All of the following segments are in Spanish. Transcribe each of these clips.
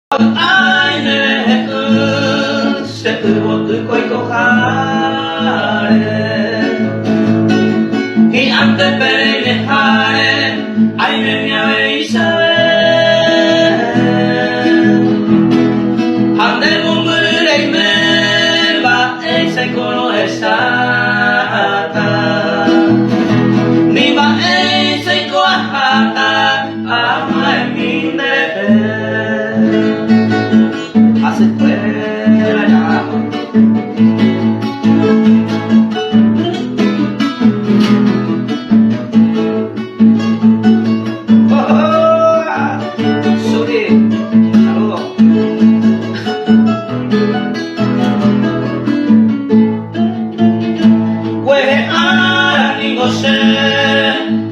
Ai Rehe'Y sẽ từ một từ quay câu y antes perejare ay me llave Isabel ande mumure me va esa cono esata ni va esa coata ama mi nebe hace fuera ya.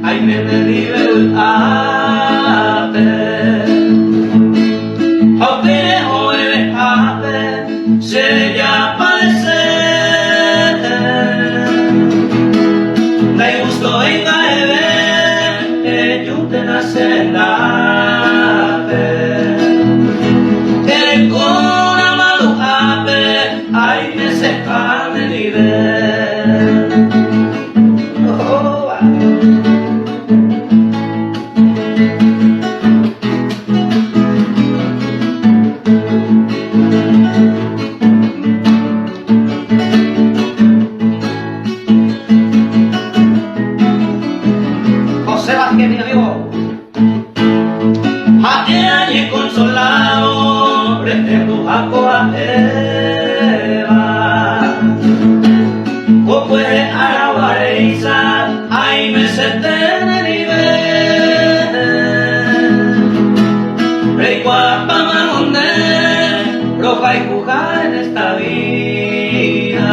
Ay me vive el ave Opere hoy ave se ya parece Dai gusto venga e yo te nace la Tere con amado ave ay me sepa de nivel que mi amigo Rehe'Y consolado Rehe'Y ako eva o puede arabareiza ay me se teneribe rey guapa mamonde roja y jugar en esta vida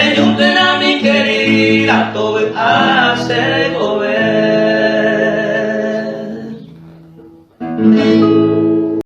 ellos te mi querida todo hace